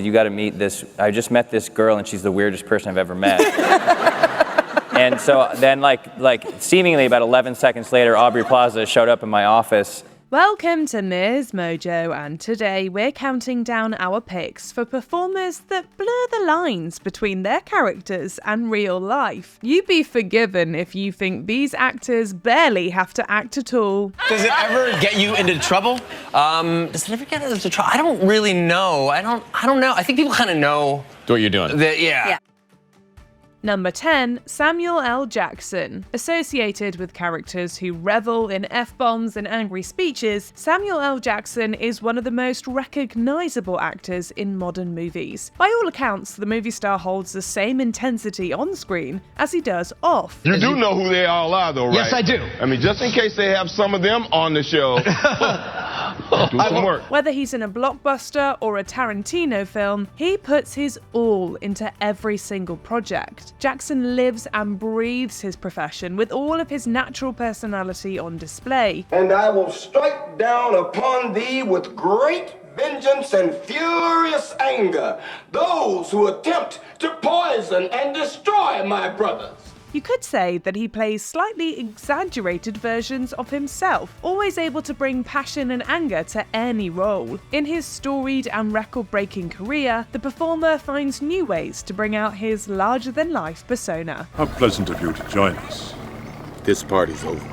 You got to meet this. I just met this girl, and she's the weirdest person I've ever met. And so then, like seemingly about 11 seconds later, Aubrey Plaza showed up in my office. Welcome to MsMojo, and today we're counting down our picks for performers that blur the lines between their characters and real life. You be forgiven if you think these actors barely have to act at all. Does it ever get you into trouble? Does it ever get us into trouble? I don't really know. I don't know. I think people kind of know what you're doing. Yeah. Number 10, Samuel L. Jackson. Associated with characters who revel in F-bombs and angry speeches, Samuel L. Jackson is one of the most recognizable actors in modern movies. By all accounts, the movie star holds the same intensity on screen as he does off. You do know who they all are, though, right? Yes, I do. I mean, just in case they have some of them on the show, do some work. Whether he's in a blockbuster or a Tarantino film, he puts his all into every single project. Jackson lives and breathes his profession with all of his natural personality on display. And I will strike down upon thee with great vengeance and furious anger those who attempt to poison and destroy my brothers. You could say that he plays slightly exaggerated versions of himself, always able to bring passion and anger to any role. In his storied and record-breaking career, the performer finds new ways to bring out his larger-than-life persona. How pleasant of you to join us. This party's over.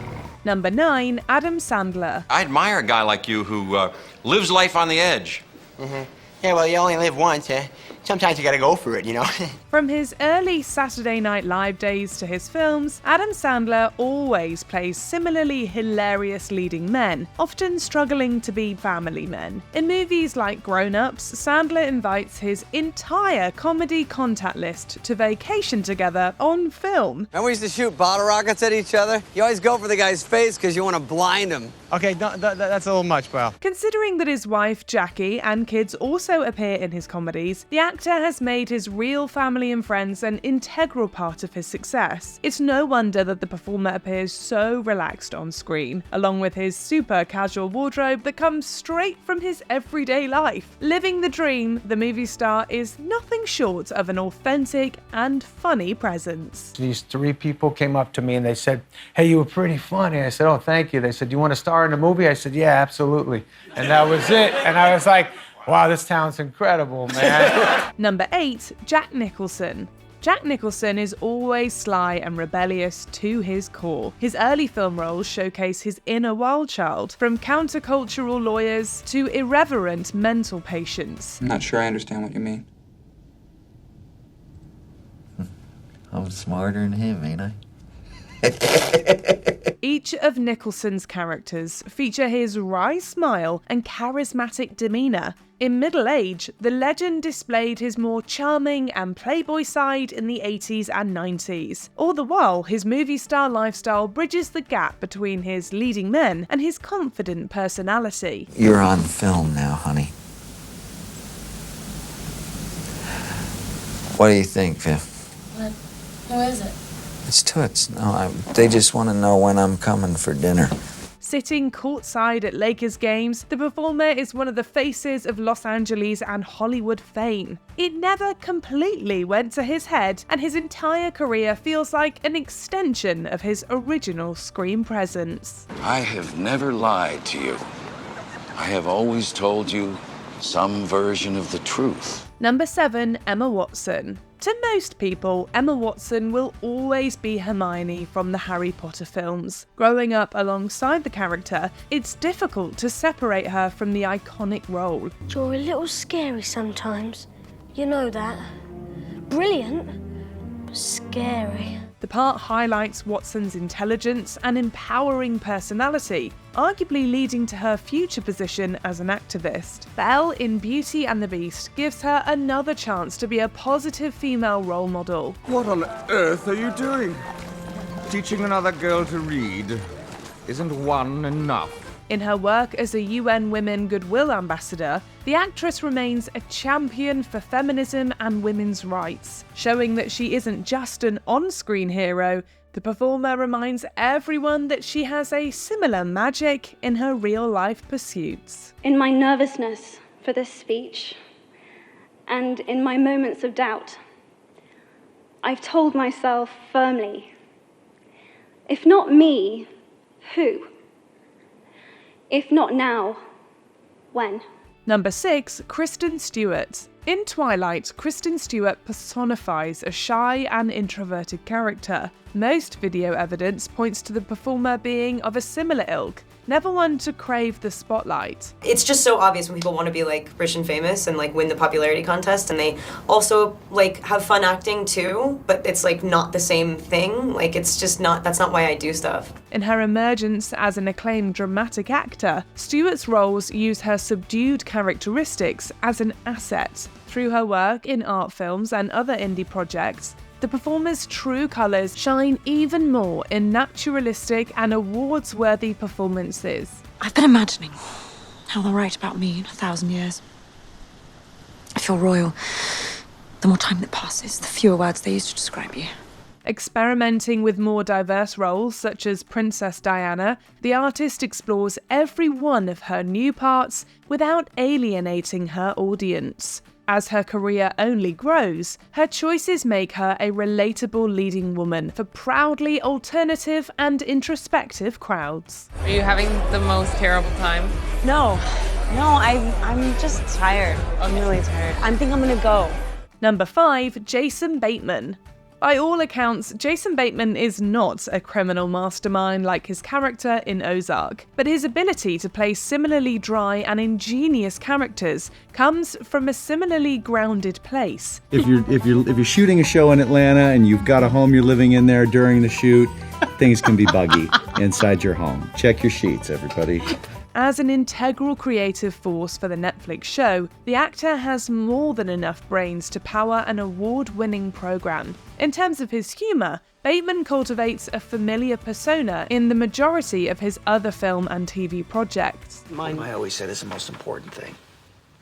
Number 9, Adam Sandler. I admire a guy like you who lives life on the edge. Mm-hmm. Yeah, well, you only live once, eh? Sometimes you gotta go for it, you know? From his early Saturday Night Live days to his films, Adam Sandler always plays similarly hilarious leading men, often struggling to be family men. In movies like Grown Ups, Sandler invites his entire comedy contact list to vacation together on film. And we used to shoot bottle rockets at each other. You always go for the guy's face because you want to blind him. Okay, that's a little much, pal. Considering that his wife Jackie and kids also appear in his comedies, the actor has made his real family and friends an integral part of his success. It's no wonder that the performer appears so relaxed on screen, along with his super casual wardrobe that comes straight from his everyday life. Living the dream, the movie star is nothing short of an authentic and funny presence. These 3 people came up to me and they said, "Hey, you were pretty funny." I said, "Oh, thank you." They said, "Do you want to star in a movie?" I said, "Yeah, absolutely." And that was it. And I was like, wow, this town's incredible, man. Number 8, Jack Nicholson. Jack Nicholson is always sly and rebellious to his core. His early film roles showcase his inner wild child, from countercultural lawyers to irreverent mental patients. I'm not sure I understand what you mean. I'm smarter than him, ain't I? Each of Nicholson's characters feature his wry smile and charismatic demeanour. In middle age, the legend displayed his more charming and playboy side in the 80s and 90s. All the while, his movie star lifestyle bridges the gap between his leading men and his confident personality. You're on film now, honey. What do you think, Viv? What? Who is it? It's Toots. No, they just want to know when I'm coming for dinner. Sitting courtside at Lakers games, the performer is one of the faces of Los Angeles and Hollywood fame. It never completely went to his head, and his entire career feels like an extension of his original screen presence. I have never lied to you. I have always told you some version of the truth. Number 7, Emma Watson. To most people, Emma Watson will always be Hermione from the Harry Potter films. Growing up alongside the character, it's difficult to separate her from the iconic role. You're a little scary sometimes. You know that. Brilliant, but scary. The part highlights Watson's intelligence and empowering personality, arguably leading to her future position as an activist. Belle in Beauty and the Beast gives her another chance to be a positive female role model. What on earth are you doing? Teaching another girl to read? Isn't one enough? In her work as a UN Women Goodwill Ambassador, the actress remains a champion for feminism and women's rights. Showing that she isn't just an on-screen hero, the performer reminds everyone that she has a similar magic in her real-life pursuits. In my nervousness for this speech, and in my moments of doubt, I've told myself firmly, if not me, who? If not now, when? Number 6, Kristen Stewart. In Twilight, Kristen Stewart personifies a shy and introverted character. Most video evidence points to the performer being of a similar ilk, never one to crave the spotlight. It's just so obvious when people want to be like rich and famous and like win the popularity contest, and they also like have fun acting too, but it's like not the same thing. Like it's just not, that's not why I do stuff. In her emergence as an acclaimed dramatic actor, Stewart's roles use her subdued characteristics as an asset. Through her work in art films and other indie projects, the performer's true colours shine even more in naturalistic and awards-worthy performances. I've been imagining how they'll write about me in 1,000 years. I feel royal. The more time that passes, the fewer words they use to describe you. Experimenting with more diverse roles, such as Princess Diana, the artist explores every one of her new parts without alienating her audience. As her career only grows, her choices make her a relatable leading woman for proudly alternative and introspective crowds. Are you having the most terrible time? No, I'm just tired. I'm really tired. I think I'm gonna go. Number 5, Jason Bateman. By all accounts, Jason Bateman is not a criminal mastermind like his character in Ozark, but his ability to play similarly dry and ingenious characters comes from a similarly grounded place. If you're shooting a show in Atlanta and you've got a home you're living in there during the shoot, things can be buggy inside your home. Check your sheets, everybody. As an integral creative force for the Netflix show, the actor has more than enough brains to power an award-winning program. In terms of his humour, Bateman cultivates a familiar persona in the majority of his other film and TV projects. I always said it's the most important thing.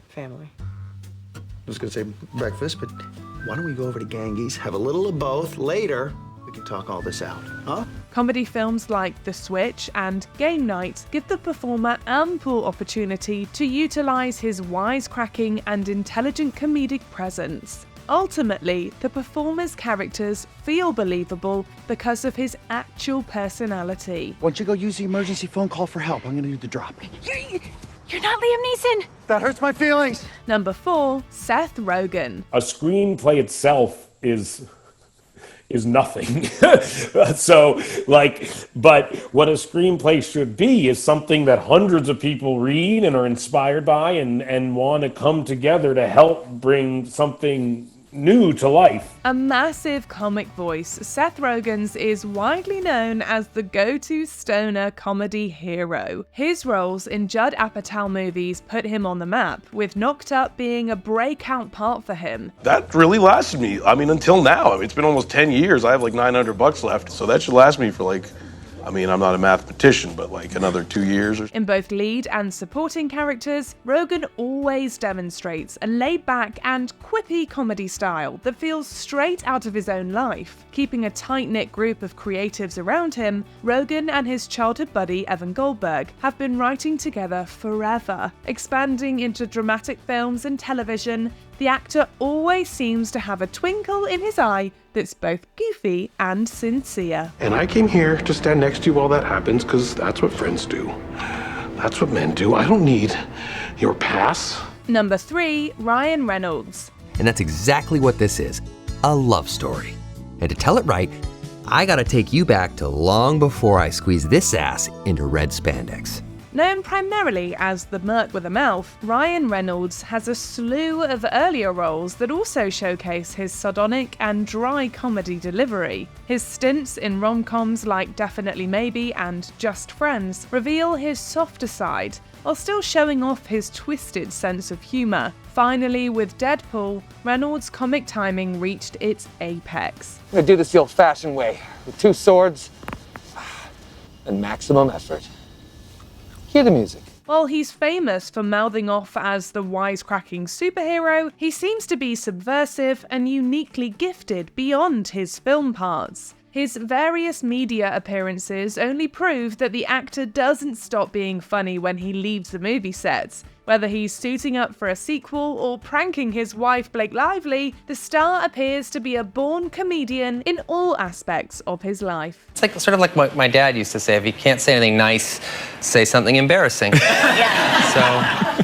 Family. I was gonna say breakfast, but why don't we go over to Ganges, have a little of both, later we can talk all this out, huh? Comedy films like The Switch and Game Night give the performer ample opportunity to utilise his wisecracking and intelligent comedic presence. Ultimately, the performer's characters feel believable because of his actual personality. Why don't you go use the emergency phone call for help? I'm gonna do the drop. You're not Liam Neeson! That hurts my feelings! Number 4, Seth Rogen. A screenplay itself is nothing. But what a screenplay should be is something that hundreds of people read and are inspired by and want to come together to help bring something new to life. A massive comic voice, Seth Rogen's is widely known as the go-to stoner comedy hero. His roles in Judd Apatow movies put him on the map, with Knocked Up being a breakout part for him. That really lasted me, until now. It's been almost 10 years. I have like $900 left, so that should last me for I'm not a mathematician, but another 2 years or so. In both lead and supporting characters, Rogen always demonstrates a laid-back and quippy comedy style that feels straight out of his own life. Keeping a tight-knit group of creatives around him, Rogen and his childhood buddy Evan Goldberg have been writing together forever. Expanding into dramatic films and television, the actor always seems to have a twinkle in his eye that's both goofy and sincere. And I came here to stand next to you while that happens, because that's what friends do. That's what men do. I don't need your pass. Number 3, Ryan Reynolds. And that's exactly what this is, a love story. And to tell it right, I gotta take you back to long before I squeeze this ass into red spandex. Known primarily as the Merc with a Mouth, Ryan Reynolds has a slew of earlier roles that also showcase his sardonic and dry comedy delivery. His stints in rom-coms like Definitely Maybe and Just Friends reveal his softer side, while still showing off his twisted sense of humour. Finally, with Deadpool, Reynolds' comic timing reached its apex. I'm gonna do this the old-fashioned way, with 2 swords and maximum effort. Hear the music. While he's famous for mouthing off as the wisecracking superhero, he seems to be subversive and uniquely gifted beyond his film parts. His various media appearances only prove that the actor doesn't stop being funny when he leaves the movie sets. Whether he's suiting up for a sequel or pranking his wife Blake Lively, the star appears to be a born comedian in all aspects of his life. It's like sort of like what my dad used to say, if you can't say anything nice, say something embarrassing. So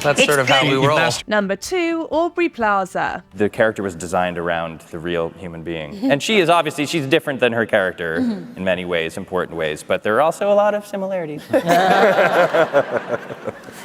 that's sort of how we roll. Number 2, Aubrey Plaza. The character was designed around the real human being. And she is obviously, she's different than her character in many ways, important ways, but there are also a lot of similarities.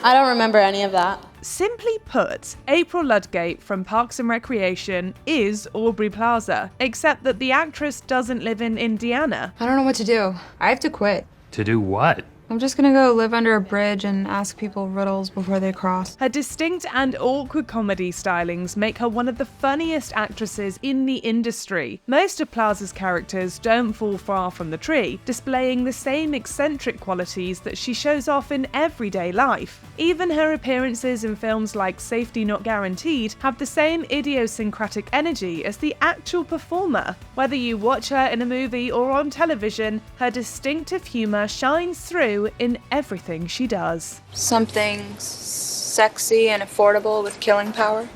I don't remember any of that. Simply put, April Ludgate from Parks and Recreation is Aubrey Plaza, except that the actress doesn't live in Indiana. I don't know what to do. I have to quit. To do what? I'm just gonna go live under a bridge and ask people riddles before they cross. Her distinct and awkward comedy stylings make her one of the funniest actresses in the industry. Most of Plaza's characters don't fall far from the tree, displaying the same eccentric qualities that she shows off in everyday life. Even her appearances in films like Safety Not Guaranteed have the same idiosyncratic energy as the actual performer. Whether you watch her in a movie or on television, her distinctive humour shines through in everything she does. Something sexy and affordable with killing power.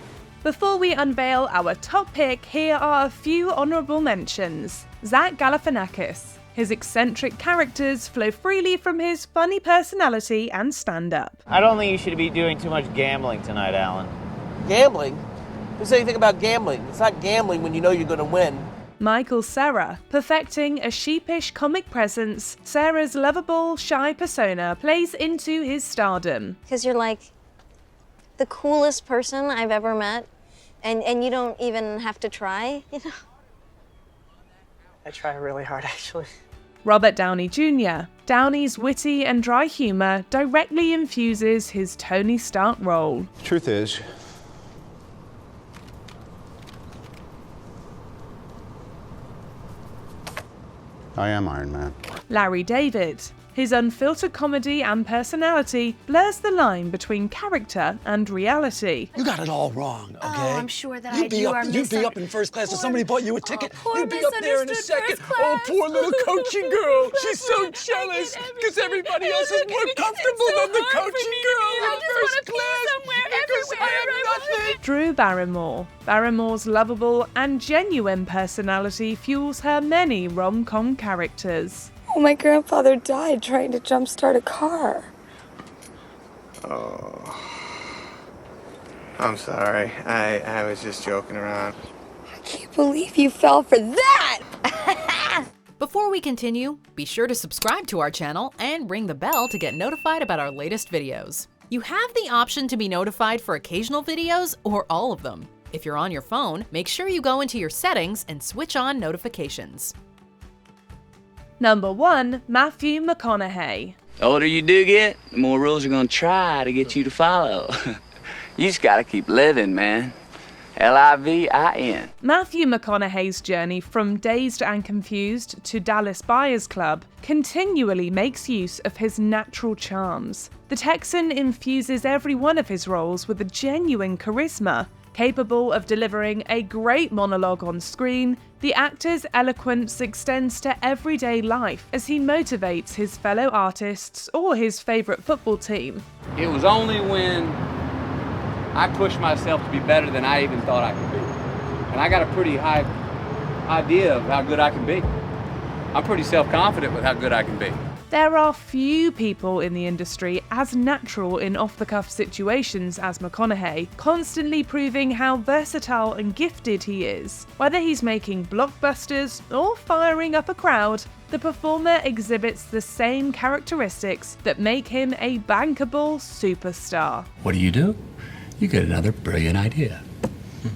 Before we unveil our top pick, here are a few honourable mentions. Zach Galifianakis. His eccentric characters flow freely from his funny personality and stand-up. I don't think you should be doing too much gambling tonight, Alan. Gambling? Who said anything about gambling? It's not gambling when you know you're going to win. Michael Cera. Perfecting a sheepish comic presence, Cera's lovable, shy persona plays into his stardom. Because you're like the coolest person I've ever met, and you don't even have to try, you know? I try really hard, actually. Robert Downey Jr. Downey's witty and dry humour directly infuses his Tony Stark role. The truth is, I am Iron Man. Larry David. His unfiltered comedy and personality blurs the line between character and reality. You got it all wrong, okay? Oh, I'm sure that You'd be up in first class if somebody bought you a ticket. You'd be up there in a second. Oh, poor little coaching girl. She's so jealous because everybody else is more comfortable than the coaching girl in first class. Because I have nothing. Drew Barrymore. Barrymore's lovable and genuine personality fuels her many rom-com characters. Oh, my grandfather died trying to jumpstart a car. Oh. I'm sorry. I was just joking around. I can't believe you fell for that! Before we continue, be sure to subscribe to our channel and ring the bell to get notified about our latest videos. You have the option to be notified for occasional videos or all of them. If you're on your phone, make sure you go into your settings and switch on notifications. Number 1, Matthew McConaughey. The older you do get, the more rules are gonna try to get you to follow. You just gotta keep living, man. L-I-V-I-N. Matthew McConaughey's journey from Dazed and Confused to Dallas Buyers Club continually makes use of his natural charms. The Texan infuses every one of his roles with a genuine charisma. Capable of delivering a great monologue on screen, the actor's eloquence extends to everyday life as he motivates his fellow artists or his favourite football team. It was only when I pushed myself to be better than I even thought I could be. And I got a pretty high idea of how good I can be. I'm pretty self-confident with how good I can be. There are few people in the industry as natural in off-the-cuff situations as McConaughey, constantly proving how versatile and gifted he is. Whether he's making blockbusters or firing up a crowd, the performer exhibits the same characteristics that make him a bankable superstar. What do? You get another brilliant idea.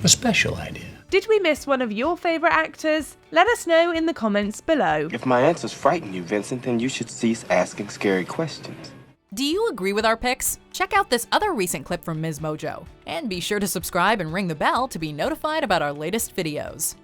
A special idea. Did we miss one of your favourite actors? Let us know in the comments below. If my answers frighten you, Vincent, then you should cease asking scary questions. Do you agree with our picks? Check out this other recent clip from MsMojo. And be sure to subscribe and ring the bell to be notified about our latest videos.